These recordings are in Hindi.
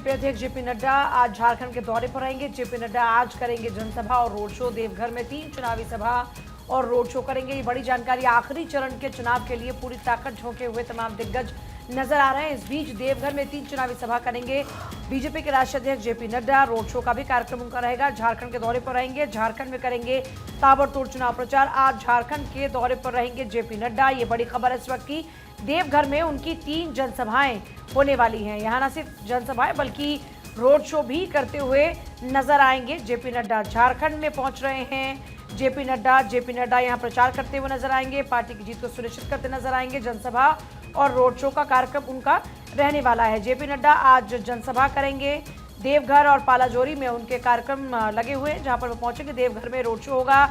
बीजेपी अध्यक्ष जेपी नड्डा आज झारखंड के दौरे पर रहेंगे। जेपी नड्डा आज करेंगे जनसभा और रोड शो। देवघर में 3 चुनावी सभा और रोड शो करेंगे। ये बड़ी जानकारी। आखिरी चरण के चुनाव के लिए पूरी ताकत झोंके हुए तमाम दिग्गज नजर आ रहे हैं। इस बीच देवघर में 3 चुनावी सभा करेंगे बीजेपी के राष्ट्रीय अध्यक्ष जेपी नड्डा। रोड शो का भी कार्यक्रम उनका रहेगा। झारखंड के दौरे पर रहेंगे। झारखंड में करेंगे ताबड़तोड़ चुनाव प्रचार। आज झारखंड के दौरे पर रहेंगे जेपी नड्डा। ये बड़ी खबर है इस वक्त की। देवघर में उनकी 3 जनसभाएं होने वाली हैं। यहां न सिर्फ जनसभाएं बल्कि रोड शो भी करते हुए नजर आएंगे जेपी नड्डा। झारखंड में पहुंच रहे हैं जेपी नड्डा यहां प्रचार करते हुए नजर आएंगे। पार्टी की जीत को सुनिश्चित करते नजर आएंगे। जनसभा और रोड शो का कार्यक्रम उनका रहने वाला है। जेपी नड्डा आज जनसभा करेंगे। देवघर और पालाजोरी में उनके कार्यक्रम लगे हुए हैं, जहां पर वो पहुंचेंगे। देवघर में रोड शो होगा,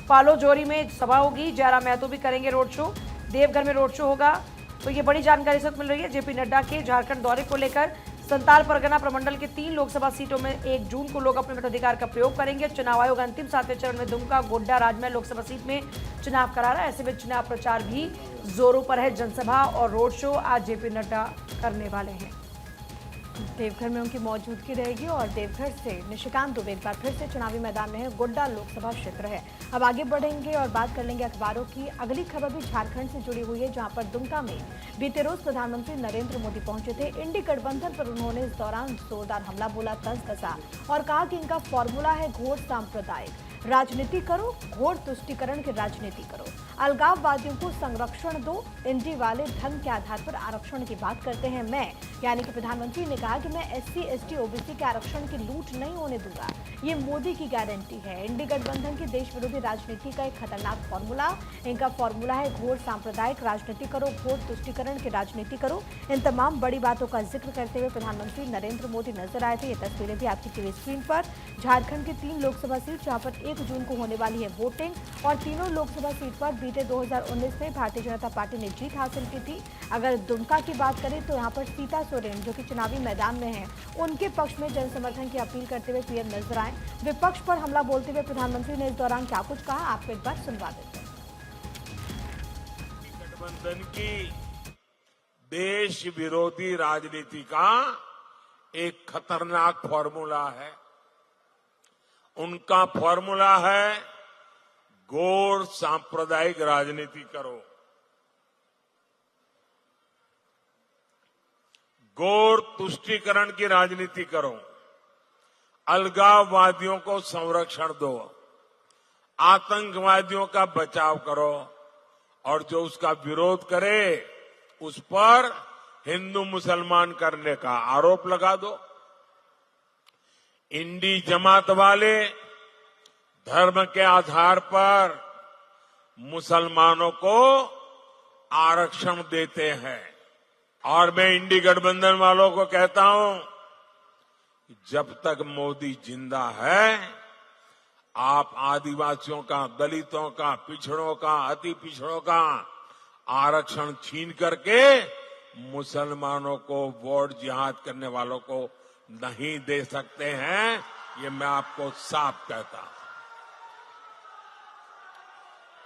पालाजोरी में सभा होगी। जयराम महतो भी करेंगे रोड शो। देवघर में रोड शो होगा। तो ये बड़ी जानकारी इस वक्त मिल रही है जेपी नड्डा के झारखंड दौरे को लेकर। संताल परगना प्रमंडल के 3 लोकसभा सीटों में 1 जून को लोग अपने मताधिकार का प्रयोग करेंगे। चुनाव आयोग अंतिम 7वें चरण में दुमका, गोड्डा, राजमहल लोकसभा सीट में चुनाव करा रहा है। ऐसे में चुनाव प्रचार भी जोरों पर है। जनसभा और रोड शो आज जेपी नड्डा करने वाले हैं। देवघर में उनकी मौजूदगी रहेगी और देवघर से निशिकांत दुबे एक बार फिर से चुनावी मैदान में है। गोड्डा लोकसभा क्षेत्र है। अब आगे बढ़ेंगे और बात कर लेंगे अखबारों की। अगली खबर भी झारखंड से जुड़ी हुई है, जहां पर दुमका में बीते रोज प्रधानमंत्री नरेंद्र मोदी पहुंचे थे। इंडी गठबंधन पर उन्होंने इस दौरान जोरदार हमला बोला, तंज कसा और कहा कि इनका फॉर्मूला है घोर सांप्रदायिक राजनीति करो, घोर तुष्टीकरण की राजनीति करो, अलगाववादियों को संरक्षण दो, इंडी वाले धर्म के आधार पर आरक्षण की बात करते हैं। मैं यानी कि प्रधानमंत्री ने कहा कि मैं SC, ST, OBC के आरक्षण की लूट नहीं होने दूंगा। ये मोदी की गारंटी है। इंडी गठबंधन की देश विरोधी राजनीति का एक खतरनाक फॉर्मूला। इनका फॉर्मूला है घोर सांप्रदायिक राजनीति करो, घोर तुष्टीकरण की राजनीति करो। इन तमाम बड़ी बातों का जिक्र करते हुए प्रधानमंत्री नरेंद्र मोदी नजर आए थे। ये तस्वीरें भी आपकी टीवी स्क्रीन पर। झारखंड की 3 लोकसभा सीट, जहां पर 1 जून को होने वाली है वोटिंग, और तीनों लोकसभा सीट पर बीते 2019 में भारतीय जनता पार्टी ने जीत हासिल की थी। अगर दुमका की बात करें तो यहाँ पर सीता सोरेन, जो कि चुनावी मैदान में हैं, उनके पक्ष में जन समर्थन की अपील करते हुए पीएम नजर आए। विपक्ष पर हमला बोलते हुए प्रधानमंत्री ने इस दौरान क्या कुछ कहा, आपको एक बार सुनवा देते हैं। गठबंधन की देश विरोधी राजनीति का एक खतरनाक फॉर्मूला है। उनका फॉर्मूला है घोर सांप्रदायिक राजनीति करो, घोर तुष्टीकरण की राजनीति करो, अलगाववादियों को संरक्षण दो, आतंकवादियों का बचाव करो और जो उसका विरोध करे उस पर हिंदू मुसलमान करने का आरोप लगा दो। इंडी जमात वाले धर्म के आधार पर मुसलमानों को आरक्षण देते हैं और मैं इंडी गठबंधन वालों को कहता हूं कि जब तक मोदी जिंदा है, आप आदिवासियों का, दलितों का, पिछड़ों का, अति पिछड़ों का आरक्षण छीन करके मुसलमानों को वोट जिहाद करने वालों को नहीं दे सकते हैं। ये मैं आपको साफ कहता हूं।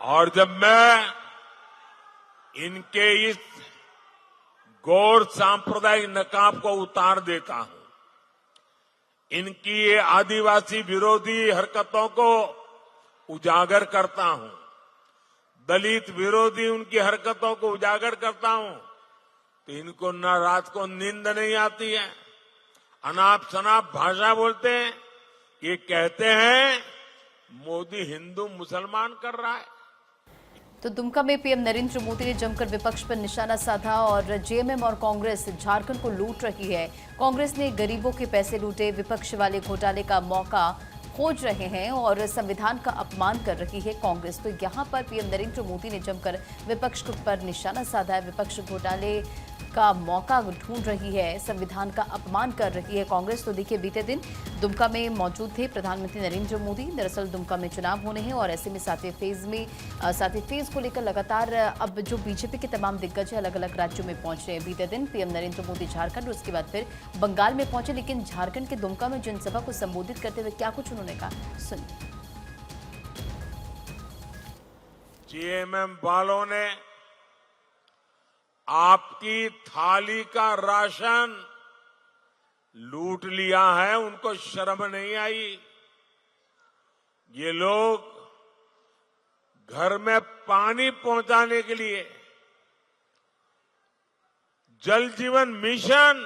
और जब मैं इनके इस घोर सांप्रदायिक नकाब को उतार देता हूं, इनकी ये आदिवासी विरोधी हरकतों को उजागर करता हूं, दलित विरोधी उनकी हरकतों को उजागर करता हूं, तो इनको न रात को नींद नहीं आती है। अनाप शनाप भाषा बोलते हैं। ये कहते हैं मोदी हिंदू मुसलमान कर रहा है। तो दुमका में पीएम नरेंद्र मोदी ने जमकर विपक्ष पर निशाना साधा और जेएमएम और कांग्रेस झारखंड को लूट रही है। कांग्रेस ने गरीबों के पैसे लूटे, विपक्ष वाले घोटाले का मौका खोज रहे हैं और संविधान का अपमान कर रही है कांग्रेस। तो यहां पर पीएम नरेंद्र मोदी ने जमकर विपक्ष पर निशाना साधा है। विपक्ष घोटाले का मौका ढूंढ रही है, संविधान का अपमान कर रही है कांग्रेस। तो देखिए, बीते दिन दुमका में मौजूद थे प्रधानमंत्री नरेंद्र मोदी। दरअसल दुमका में चुनाव होने हैं और ऐसे में सातवें फेज को लेकर लगातार अब जो बीजेपी के तमाम दिग्गज अलग अलग राज्यों में पहुंच रहे हैं। बीते दिन पीएम नरेंद्र मोदी झारखंड, उसके बाद फिर बंगाल में पहुंचे, लेकिन झारखंड के दुमका में जनसभा को संबोधित करते हुए क्या कुछ उन्होंने कहा, सुनिए। जेएमएम वालों ने आपकी थाली का राशन लूट लिया है उनको शर्म नहीं आई। ये लोग घर में पानी पहुंचाने के लिए जल जीवन मिशन,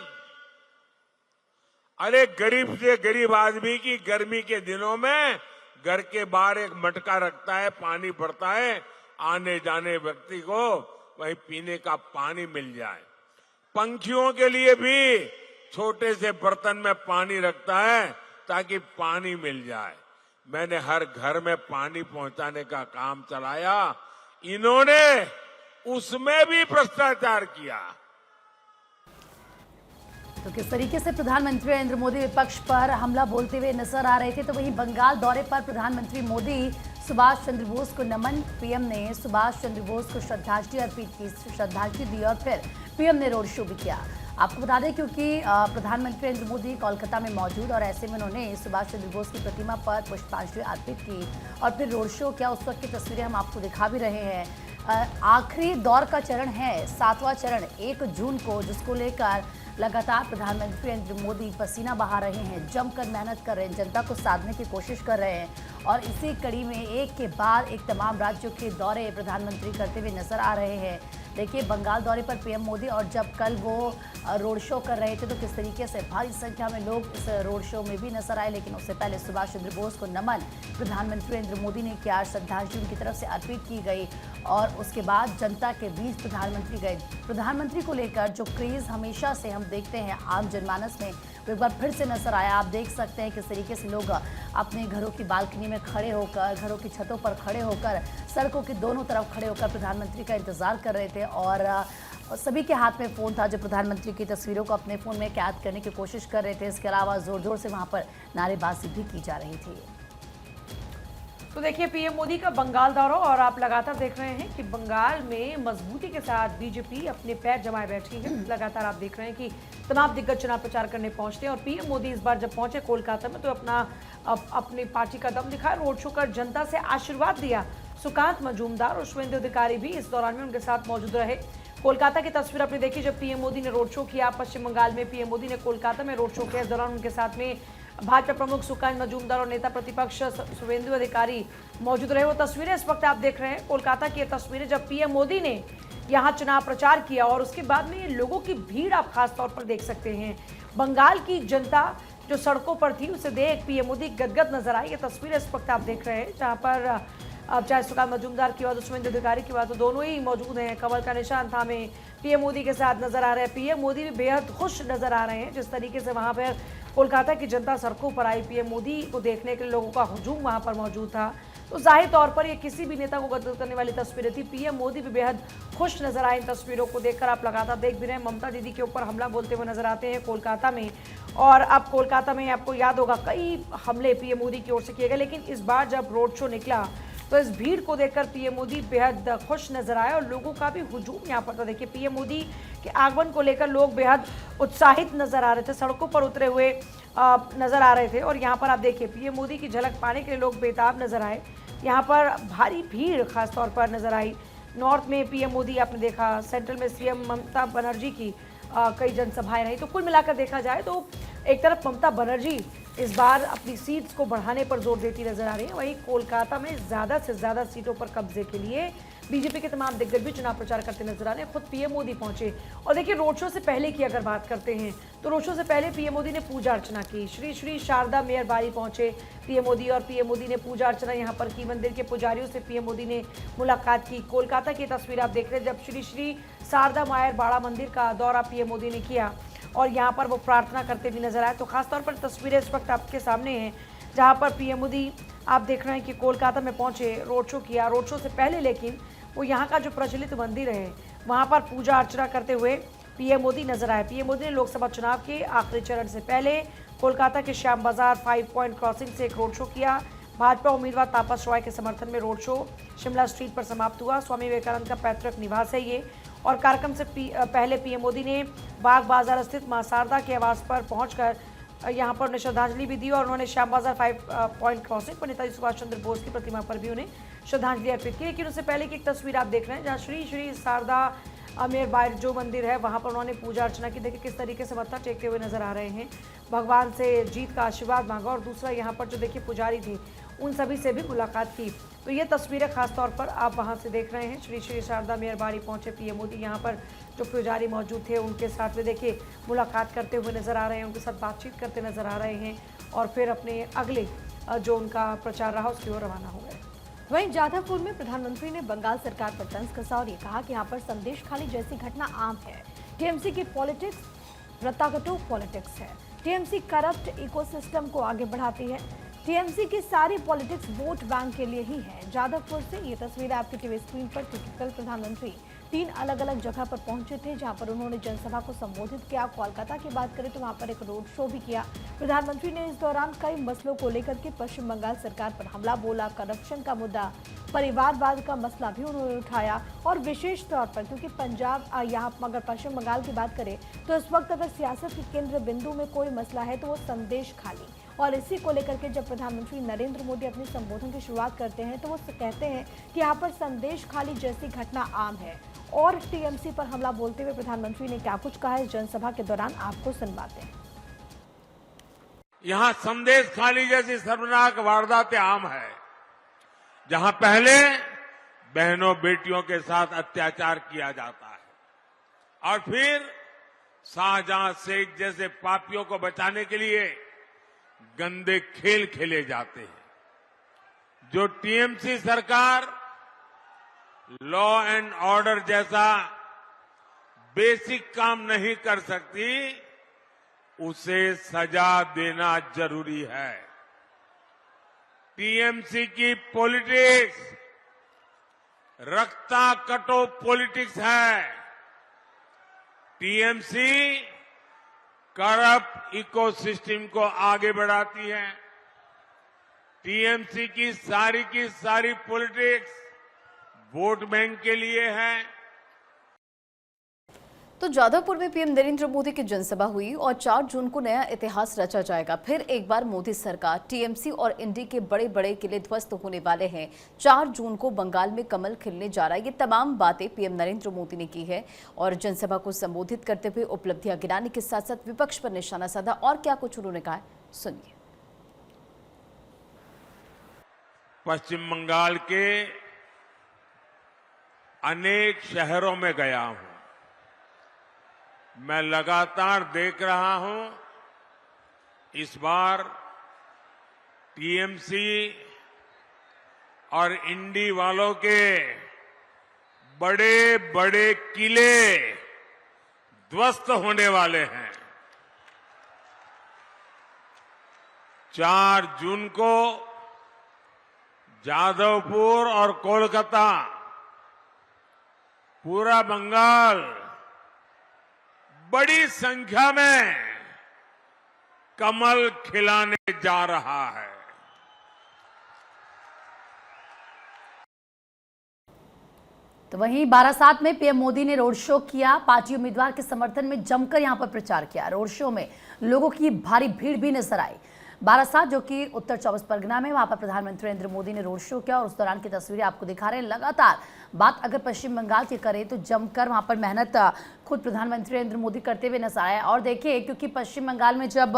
अरे गरीब से गरीब आदमी की गर्मी के दिनों में घर के बाहर एक मटका रखता है, पानी भरता है, आने जाने व्यक्ति को वहीं पीने का पानी मिल जाए। पंछियों के लिए भी छोटे से बर्तन में पानी रखता है ताकि पानी मिल जाए। मैंने हर घर में पानी पहुंचाने का काम चलाया, इन्होंने उसमें भी भ्रष्टाचार किया। तो किस तरीके से प्रधानमंत्री नरेंद्र मोदी विपक्ष पर हमला बोलते हुए नजर आ रहे थे। तो वहीं बंगाल दौरे पर प्रधानमंत्री मोदी सुभाष चंद्र बोस को नमन, पीएम ने सुभाष चंद्र बोस को श्रद्धांजलि अर्पित की, श्रद्धांजलि दी और फिर पीएम ने रोड शो भी किया। आपको बता दें क्योंकि प्रधानमंत्री नरेंद्र मोदी कोलकाता में मौजूद और ऐसे में उन्होंने सुभाष चंद्र बोस की प्रतिमा पर पुष्पांजलि अर्पित की और फिर रोड शो किया। उस वक्त की तस्वीरें हम आपको दिखा भी रहे हैं। आखिरी दौर का चरण है, 7वां चरण 1 जून को, जिसको लेकर लगातार प्रधानमंत्री नरेंद्र मोदी पसीना बहा रहे हैं, जमकर मेहनत कर रहे हैं, जनता को साधने की कोशिश कर रहे हैं और इसी कड़ी में एक के बाद एक तमाम राज्यों के दौरे प्रधानमंत्री करते हुए नजर आ रहे हैं। देखिए, बंगाल दौरे पर पीएम मोदी और जब कल वो रोड शो कर रहे थे तो किस तरीके से भारी संख्या में लोग इस रोड शो में भी नजर आए। लेकिन उससे पहले सुभाष चंद्र बोस को नमन प्रधानमंत्री नरेंद्र मोदी ने किया, श्रद्धांजलि उनकी तरफ से अर्पित की गई और उसके बाद जनता के बीच प्रधानमंत्री गए। प्रधानमंत्री को लेकर जो क्रेज हमेशा से हम देखते हैं आम जनमानस में, वो एक बार फिर से नजर आया। आप देख सकते हैं किस तरीके से लोग अपने घरों की बालकनी में खड़े होकर, घरों की छतों पर खड़े होकर, सड़कों के दोनों तरफ खड़े होकर प्रधानमंत्री का इंतजार कर रहे थे और सभी के हाथ में फ़ोन था जो प्रधानमंत्री की तस्वीरों को अपने फ़ोन में कैद करने की कोशिश कर रहे थे। इसके अलावा जोर जोर से वहां पर नारेबाजी भी की जा रही थी। तो देखिए, पीएम मोदी का बंगाल दौरा और आप लगातार देख रहे हैं कि बंगाल में मजबूती के साथ बीजेपी अपने पैर जमाए बैठी है। लगातार आप देख रहे हैं कि तमाम दिग्गज चुनाव प्रचार करने पहुंचते हैं और पीएम मोदी इस बार जब पहुंचे कोलकाता में तो अपनी पार्टी का दम दिखाया, रोड शो कर जनता से आशीर्वाद दिया। सुकांत मजूमदार और शुभेंदु अधिकारी भी इस दौरान में उनके साथ मौजूद रहे। कोलकाता की तस्वीर आपने देखी जब पीएम मोदी ने रोड शो किया। पश्चिम बंगाल में पीएम मोदी ने कोलकाता में रोड शो किया। इस दौरान उनके साथ में भाजपा प्रमुख सुकांत मजूमदार और नेता प्रतिपक्ष शुभेंदु अधिकारी मौजूद रहे। वो तस्वीरें इस वक्त आप देख रहे हैं, कोलकाता की तस्वीरें जब पीएम मोदी ने यहाँ चुनाव प्रचार किया और उसके बाद में लोगों की भीड़ आप खास तौर पर देख सकते हैं। बंगाल की जनता जो सड़कों पर थी उसे देख पीएम मोदी गदगद नजर आई। ये तस्वीरें इस वक्त आप देख रहे हैं जहाँ पर अब चाहे सुकांत मजूमदार की बात हो, शुभेंदु अधिकारी की बात हो, दोनों ही मौजूद हैं। कमल का निशान थामे पीएम मोदी के साथ नजर आ रहे हैं। पीएम मोदी भी बेहद खुश नजर आ रहे हैं जिस तरीके से वहां पर कोलकाता की जनता सड़कों पर आई। पीएम मोदी को देखने के लिए लोगों का हुजूम वहां पर मौजूद था। तो जाहिर तौर पर ये किसी भी नेता को गदगद करने वाली तस्वीरें थी। पीएम मोदी भी बेहद खुश नजर आए। इन तस्वीरों को देखकर आप लगातार देख भी रहे हैं, ममता दीदी के ऊपर हमला बोलते हुए नजर आते हैं कोलकाता में। और अब कोलकाता में आपको याद होगा कई हमले पीएम मोदी की ओर से किए गए, लेकिन इस बार जब रोड शो निकला तो इस भीड़ को देखकर पीएम मोदी बेहद खुश नजर आए और लोगों का भी हुजूम यहाँ पर था। देखिए, पीएम मोदी के आगमन को लेकर लोग बेहद उत्साहित नजर आ रहे थे, सड़कों पर उतरे हुए नजर आ रहे थे। और यहाँ पर आप देखिए पीएम मोदी की झलक पाने के लिए लोग बेताब नजर आए। यहाँ पर भारी भीड़ खास तौर पर नजर आई। नॉर्थ में पीएम मोदी आपने देखा, सेंट्रल में सीएम ममता बनर्जी की कई जनसभाएं रही। तो कुल मिलाकर देखा जाए तो एक तरफ ममता बनर्जी इस बार अपनी सीट्स को बढ़ाने पर जोर देती नजर आ रही है, वहीं कोलकाता में ज़्यादा से ज़्यादा सीटों पर कब्जे के लिए बीजेपी के तमाम दिग्गज भी चुनाव प्रचार करते नजर आ रहे हैं। खुद पीएम मोदी पहुंचे और देखिए रोड शो से पहले की अगर बात करते हैं तो रोड शो से पहले पीएम मोदी ने पूजा अर्चना की। श्री श्री शारदा मेयर बारी पहुंचे पीएम मोदी और पीएम मोदी ने पूजा अर्चना यहाँ पर की। मंदिर के पुजारियों से पीएम मोदी ने मुलाकात की। कोलकाता की तस्वीर आप देख रहे हैं जब श्री श्री शारदा मायर बाड़ा मंदिर का दौरा पीएम मोदी ने किया और यहाँ पर वो प्रार्थना करते भी नजर आए। तो खासतौर पर तस्वीरें इस वक्त आपके सामने हैं जहाँ पर पीएम मोदी आप देख रहे हैं कि कोलकाता में पहुंचे, रोड शो किया। रोड शो से पहले लेकिन वो यहाँ का जो प्रचलित मंदिर है वहाँ पर पूजा अर्चना करते हुए पीएम मोदी नजर आए। पीएम मोदी ने लोकसभा चुनाव के आखिरी चरण से पहले कोलकाता के श्याम बाजार 5 पॉइंट क्रॉसिंग से एक रोड शो किया। भाजपा उम्मीदवार तापस रॉय के समर्थन में रोड शो शिमला स्ट्रीट पर समाप्त हुआ। स्वामी विवेकानंद का पैतृक निवास है ये और कार्यक्रम से पहले पीएम मोदी ने बाग बाजार स्थित मां शारदा के आवास पर पहुंचकर यहां पर उन्हें श्रद्धांजलि भी दी और उन्होंने श्याम बाजार 5 पॉइंट क्रॉसिंग पर नेताजी सुभाष चंद्र बोस की प्रतिमा पर भी उन्हें श्रद्धांजलि अर्पित की। लेकिन उससे पहले की एक तस्वीर आप देख रहे हैं जहां श्री श्री शारदा मेयर जो मंदिर है वहां पर उन्होंने पूजा अर्चना की। देखिए किस तरीके से मत्था टेकते हुए नजर आ रहे हैं, भगवान से जीत का आशीर्वाद मांगा। और दूसरा यहाँ पर जो देखिए पुजारी थे उन सभी से भी मुलाकात की। तो ये तस्वीरें खास तौर पर आप वहां से देख रहे हैं। श्री श्री शारदा मेयर बाड़ी पहुंचे पीएम मोदी, यहाँ पर जो पुजारी मौजूद थे उनके साथ में देखिए मुलाकात करते हुए नजर आ रहे हैं, उनके साथ बातचीत करते नजर आ रहे हैं और फिर अपने अगले जो उनका प्रचार रहा उसकी ओर रवाना हो गए। वहीं जाधवपुर में प्रधानमंत्री ने बंगाल सरकार पर तंज कसा और ये कहा कि यहाँ पर संदेश खाली जैसी घटना आम है। टीएमसी की पॉलिटिक्स रत्ताकटो पॉलिटिक्स है। टीएमसी करप्ट इकोसिस्टम को आगे बढ़ाती है। टीएमसी की सारी पॉलिटिक्स वोट बैंक के लिए ही है। जाधवपुर से ये तस्वीर आपकी टीवी स्क्रीन पर, क्योंकि कल प्रधानमंत्री 3 अलग अलग जगह पर पहुंचे थे जहां पर उन्होंने जनसभा को संबोधित किया। कोलकाता की बात करें तो वहां पर एक रोड शो भी किया। प्रधानमंत्री ने इस दौरान कई मसलों को लेकर के पश्चिम बंगाल सरकार पर हमला बोला, करप्शन का मुद्दा, परिवारवाद का मसला भी उन्होंने उठाया। और विशेष तौर पर क्योंकि पंजाब यहाँ अगर पश्चिम बंगाल की बात करें तो इस वक्त अगर सियासत के केंद्र बिंदु में कोई मसला है तो वो संदेश खाली। और इसी को लेकर के जब प्रधानमंत्री नरेंद्र मोदी अपने संबोधन की शुरुआत करते हैं तो वो कहते हैं कि यहाँ पर संदेश खाली जैसी घटना आम है। और टीएमसी पर हमला बोलते हुए प्रधानमंत्री ने क्या कुछ कहा इस जनसभा के दौरान आपको सुनवाते हैं। यहां संदेश खाली जैसी शर्मनाक वारदातें आम है, जहां पहले बहनों बेटियों के साथ अत्याचार किया जाता है और फिर शाहजहां शेख जैसे पापियों को बचाने के लिए गंदे खेल खेले जाते हैं। जो टीएमसी सरकार लॉ एंड ऑर्डर जैसा बेसिक काम नहीं कर सकती, उसे सजा देना जरूरी है। टीएमसी की पॉलिटिक्स रक्ताकटो पॉलिटिक्स है। टीएमसी करप्ट इकोसिस्टम को आगे बढ़ाती है। टीएमसी की सारी पॉलिटिक्स वोट बैंक के लिए है। तो जाधवपुर में पीएम नरेंद्र मोदी की जनसभा हुई और 4 जून को नया इतिहास रचा जाएगा। फिर एक बार मोदी सरकार, टीएमसी और इंडी के बड़े बड़े किले ध्वस्त होने वाले हैं। 4 जून को बंगाल में कमल खिलने जा रहा है। ये तमाम बातें पीएम नरेंद्र मोदी ने की है और जनसभा को संबोधित करते हुए उपलब्धियां गिनाने के साथ साथ विपक्ष पर निशाना साधा। और क्या कुछ उन्होंने कहा है, सुनिए। पश्चिम बंगाल के अनेक शहरों में गया हूं। मैं लगातार देख रहा हूं, इस बार टीएमसी और इंडी वालों के बड़े बड़े किले ध्वस्त होने वाले हैं। 4 जून को जाधवपुर और कोलकाता, पूरा बंगाल बड़ी संख्या में कमल खिलाने जा रहा है। तो वहीं बारासात में पीएम मोदी ने रोड शो किया। पार्टी उम्मीदवार के समर्थन में जमकर यहां पर प्रचार किया। रोड शो में लोगों की भारी भीड़ भी नजर आई। बारासात जो कि उत्तर 24 परगना में, वहां पर प्रधानमंत्री नरेंद्र मोदी ने रोड शो किया और उस दौरान की तस्वीरें आपको दिखा रहे हैं। लगातार बात अगर पश्चिम बंगाल की करें तो जमकर वहां पर मेहनत खुद प्रधानमंत्री नरेंद्र मोदी करते हुए नजर आए। और देखिए, क्योंकि पश्चिम बंगाल में जब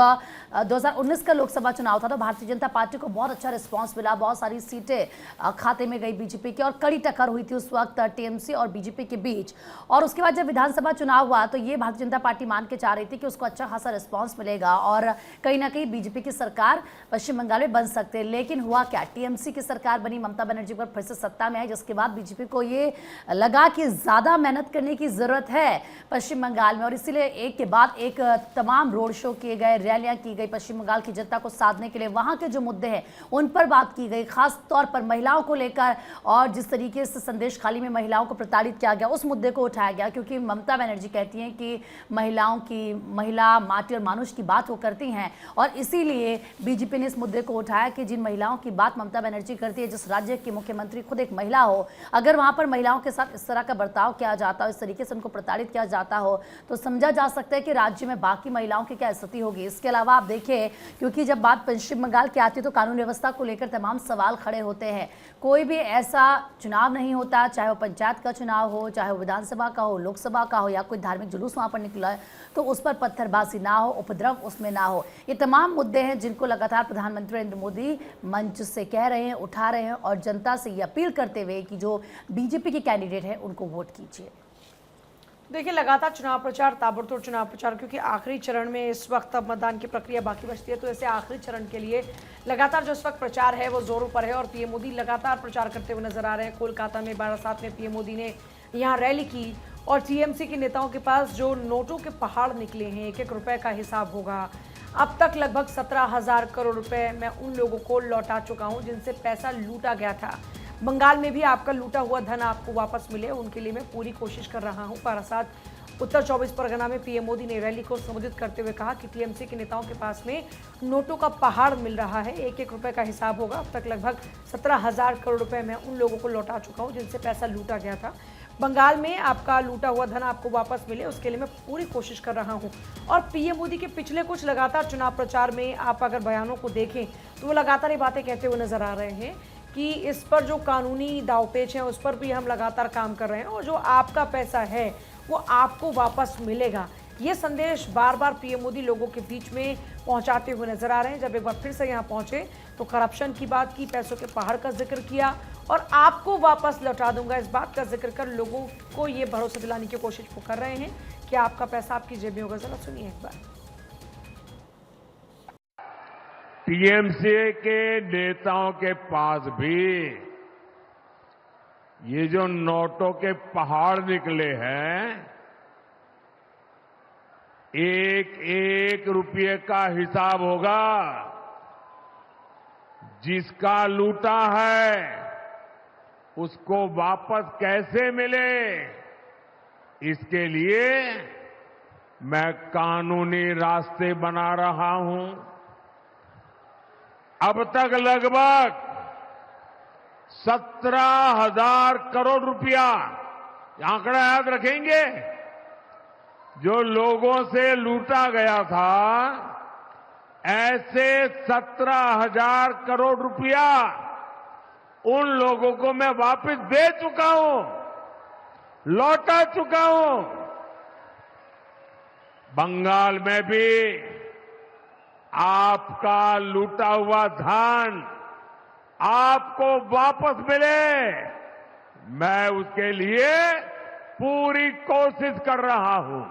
2019 का लोकसभा चुनाव था तो भारतीय जनता पार्टी को बहुत अच्छा रिस्पांस मिला, बहुत सारी सीटें खाते में गई बीजेपी की और कड़ी टक्कर हुई थी उस वक्त टीएमसी और बीजेपी के बीच। और उसके बाद जब विधानसभा चुनाव हुआ तो ये भारतीय जनता पार्टी मान के चाह रही थी कि उसको अच्छा खासा रिस्पांस मिलेगा और कहीं ना कहीं बीजेपी की सरकार पश्चिम बंगाल में बन सकते हैं। लेकिन हुआ क्या, टीएमसी की सरकार बनी, ममता बनर्जी पर फिर से सत्ता में आई, जिसके बाद बीजेपी को ये लगा कि ज्यादा मेहनत करने की जरूरत है पश्चिम बंगाल में और इसीलिए एक के बाद एक तमाम रोड शो किए गए, रैलियां की गई पश्चिम बंगाल की जनता को साधने के लिए। वहां के जो मुद्दे हैं उन पर बात की गई, खास तौर पर महिलाओं को लेकर और जिस तरीके से संदेश खाली में महिलाओं को प्रताड़ित किया गया उस मुद्दे को उठाया गया। क्योंकि ममता बनर्जी कहती हैं कि महिला माटी और मानुष की बात वो करती हैं और इसीलिए बीजेपी ने इस मुद्दे को उठाया कि जिन महिलाओं की बात ममता बनर्जी करती है, जिस राज्य की मुख्यमंत्री खुद एक महिला हो, अगर वहां पर महिलाओं के साथ इस तरह का बर्ताव किया जाता हो, इस तरीके से उनको प्रताड़ित किया जाता हो, तो समझा जा सकता है कि राज्य में बाकी महिलाओं की क्या स्थिति होगी। इसके अलावा आप देखिए, क्योंकि जब बात पश्चिम बंगाल की आती है तो कानून व्यवस्था को लेकर तमाम सवाल खड़े होते हैं। कोई भी ऐसा चुनाव नहीं होता, चाहे वो पंचायत का चुनाव हो, चाहे वो विधानसभा का हो, लोकसभा का हो, या कोई धार्मिक जुलूस वहां पर निकला है तो उस पर पत्थरबाजी ना हो, उपद्रव उसमें ना हो। ये तमाम मुद्दे हैं जिनको लगातार प्रधानमंत्री नरेंद्र मोदी मंच से कह रहे हैं, उठा रहे हैं और जनता से ये अपील करते हुए कि जो बीजेपी के कैंडिडेट हैं उनको वोट कीजिए। देखिए, लगातार चुनाव प्रचार, ताबड़तोड़ चुनाव प्रचार, क्योंकि आखिरी चरण में इस वक्त अब मतदान की प्रक्रिया बाकी बचती है, तो ऐसे आखिरी चरण के लिए लगातार जो इस वक्त प्रचार है वो जोरों पर है और पीएम मोदी लगातार प्रचार करते हुए नजर आ रहे हैं। कोलकाता में बारासात में पीएम मोदी ने यहाँ रैली की और टीएमसी के नेताओं के पास जो नोटों के पहाड़ निकले हैं, एक एक रुपए का हिसाब होगा। अब तक लगभग 17,000 करोड़ रुपए मैं उन लोगों को लौटा चुका हूं जिनसे पैसा लूटा गया था। बंगाल में भी आपका लूटा हुआ धन आपको वापस मिले, उनके लिए मैं पूरी कोशिश कर रहा हूं। बारासात उत्तर 24 परगना में पीएम मोदी ने रैली को संबोधित करते हुए कहा कि टीएमसी के नेताओं के पास में नोटों का पहाड़ मिल रहा है, एक एक रुपए का हिसाब होगा। अब तक लगभग 17,000 करोड़ रुपए मैं उन लोगों को लौटा चुका हूं जिनसे पैसा लूटा गया था। बंगाल में आपका लूटा हुआ धन आपको वापस मिले, उसके लिए मैं पूरी कोशिश कर रहा हूं। और पीएम मोदी के पिछले कुछ लगातार चुनाव प्रचार में आप अगर बयानों को देखें तो वो लगातार ये बातें कहते हुए नजर आ रहे हैं कि इस पर जो कानूनी दावपेच है उस पर भी हम लगातार काम कर रहे हैं और जो आपका पैसा है वो आपको वापस मिलेगा। ये संदेश बार बार पीएम मोदी लोगों के बीच में पहुंचाते हुए नजर आ रहे हैं। जब एक बार फिर से यहाँ पहुंचे तो करप्शन की बात की, पैसों के पहाड़ का जिक्र किया और आपको वापस लौटा दूंगा, इस बात का जिक्र कर लोगों को ये भरोसा दिलाने की कोशिश वो कर रहे हैं कि आपका पैसा आपकी जेब में होगा। जरा सुनिए एक बार। टीएमसी के नेताओं के पास भी ये जो नोटों के पहाड़ निकले हैं, एक एक रुपये का हिसाब होगा। जिसका लूटा है उसको वापस कैसे मिले, इसके लिए मैं कानूनी रास्ते बना रहा हूं। अब तक लगभग 17,000 करोड़ रुपया, आंकड़ा याद रखेंगे, जो लोगों से लूटा गया था, ऐसे 17,000 करोड़ रुपया उन लोगों को मैं वापस दे चुका हूं, लौटा चुका हूं। बंगाल में भी आपका लूटा हुआ धन आपको वापस मिले, मैं उसके लिए पूरी कोशिश कर रहा हूं।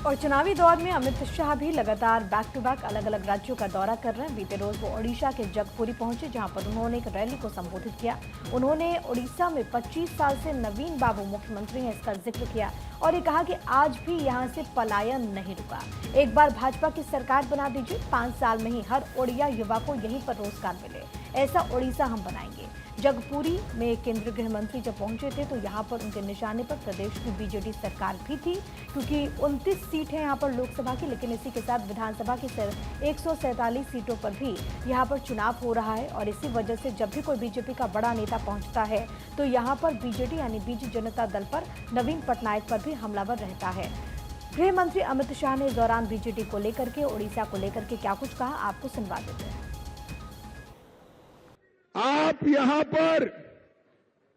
और चुनावी दौर में अमित शाह भी लगातार बैक टू बैक अलग अलग राज्यों का दौरा कर रहे हैं। बीते रोज वो ओडिशा के जगपुरी पहुंचे, जहां पर उन्होंने एक रैली को संबोधित किया। उन्होंने ओडिशा में 25 साल से नवीन बाबू मुख्यमंत्री हैं, इसका जिक्र किया और ये कहा कि आज भी यहां से पलायन नहीं रुका। एक बार भाजपा की सरकार बना दीजिए, 5 साल में ही हर ओडिया युवा को यहीं पर रोजगार मिले, ऐसा ओडिशा हम बनाएंगे। जगपुरी में केंद्रीय गृह मंत्री जब पहुंचे थे तो यहाँ पर उनके निशाने पर प्रदेश की बीजेडी सरकार भी थी, क्योंकि 29 सीट है यहाँ पर लोकसभा की, लेकिन इसी के साथ विधानसभा की 147 सीटों पर भी यहाँ पर चुनाव हो रहा है। और इसी वजह से जब भी कोई बीजेपी का बड़ा नेता पहुंचता है तो यहाँ पर बीजेडी यानी बीजू जनता दल पर नवीन पटनायक पर भी हमलावर रहता है। गृह मंत्री अमित शाह ने इस दौरान बीजेडी को लेकर के, ओडिशा को लेकर के क्या कुछ कहा, आपको सुनवा देते हैं। आप यहां पर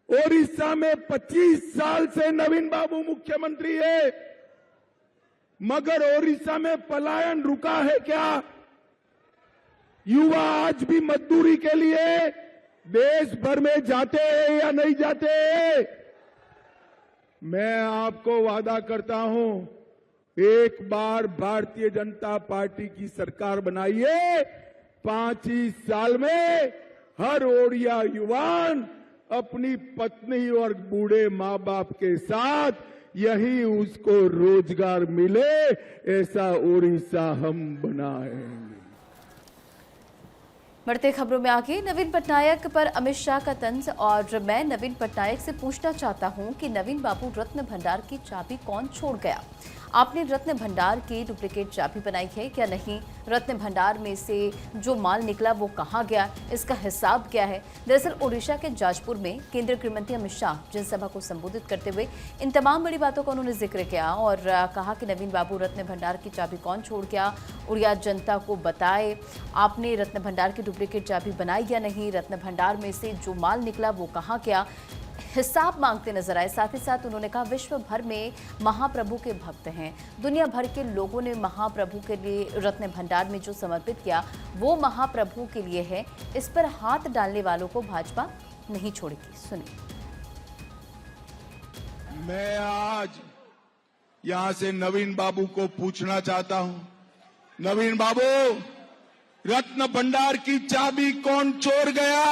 ओडिशा में 25 साल से नवीन बाबू मुख्यमंत्री है, मगर ओडिशा में पलायन रुका है क्या? युवा आज भी मजदूरी के लिए देश भर में जाते हैं या नहीं जाते? मैं आपको वादा करता हूं, एक बार भारतीय जनता पार्टी की सरकार बनाइए, 5 ही साल में हर ओडिया युवान अपनी पत्नी और बूढ़े मां बाप के साथ यही उसको रोजगार मिले, ऐसा ओडिशा हम बनाएंगे। बढ़ते खबरों में आगे, नवीन पटनायक पर अमित शाह का तंज और मैं नवीन पटनायक से पूछना चाहता हूं कि नवीन बाबू रत्न भंडार की चाबी कौन छोड़ गया। आपने रत्न भंडार की डुप्लीकेट चाबी बनाई है क्या नहीं? रत्न भंडार में से जो माल निकला वो कहाँ गया? इसका हिसाब क्या है? दरअसल ओडिशा के जाजपुर में केंद्रीय गृह मंत्री अमित शाह जनसभा को संबोधित करते हुए इन तमाम बड़ी बातों का उन्होंने जिक्र किया और कहा कि नवीन बाबू रत्न भंडार की चाबी कौन छोड़ गया? उड़िया जनता को बताए, आपने रत्न भंडार की डुप्लीकेट चाबी बनाई या नहीं? रत्न भंडार में से जो माल निकला वो कहाँ गया? हिसाब मांगते नजर आए। साथ ही साथ उन्होंने कहा विश्व भर में महाप्रभु के भक्त हैं, दुनिया भर के लोगों ने महाप्रभु के लिए रत्न भंडार में जो समर्पित किया वो महाप्रभु के लिए है। इस पर हाथ डालने वालों को भाजपा नहीं छोड़ेगी। सुनिए। मैं आज यहां से नवीन बाबू को पूछना चाहता हूं, नवीन बाबू, रत्न भंडार की चाबी कौन चोर गया?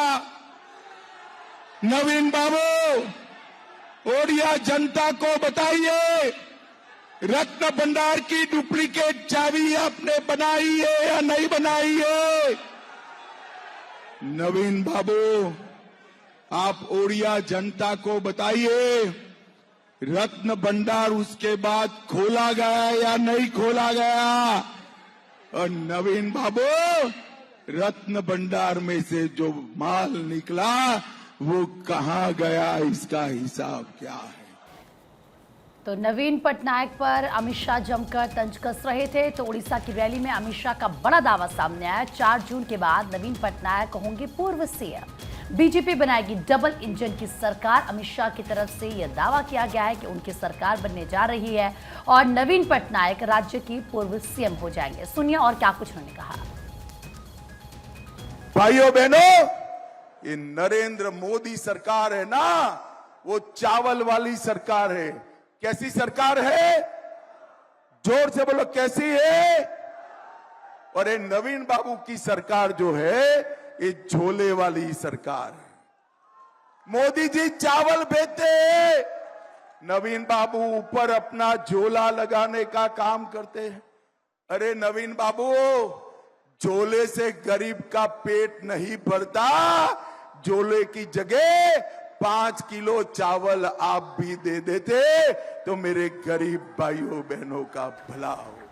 नवीन बाबू, ओडिया जनता को बताइए, रत्न भंडार की डुप्लीकेट चाबी आपने बनाई है या नहीं बनाई है? नवीन बाबू, आप ओडिया जनता को बताइए, रत्न भंडार उसके बाद खोला गया या नहीं खोला गया? और नवीन बाबू, रत्न भंडार में से जो माल निकला वो कहां गया, इसका हिसाब क्या है? तो नवीन पटनायक पर अमित शाह जमकर तंज कस रहे थे। तो उड़ीसा की रैली में अमित शाह का बड़ा दावा सामने आया। 4 जून के बाद नवीन पटनायक होंगे पूर्व सीएम। बीजेपी बनाएगी डबल इंजन की सरकार। अमित शाह की तरफ से यह दावा किया गया है कि उनकी सरकार बनने जा रही है और नवीन पटनायक राज्य की पूर्व सीएम हो जाएंगे। सुनिए और क्या कुछ उन्होंने कहा। भाइयों बहनों, ये नरेंद्र मोदी सरकार है ना, वो चावल वाली सरकार है। कैसी सरकार है? जोर से बोलो, कैसी है? और ये नवीन बाबू की सरकार जो है, ये झोले वाली सरकार है। मोदी जी चावल बेचते हैं, नवीन बाबू ऊपर अपना झोला लगाने का काम करते हैं। अरे नवीन बाबू, झोले से गरीब का पेट नहीं भरता, झोले की जगह 5 किलो चावल आप भी दे देते तो मेरे गरीब भाइयों बहनों का भला हो।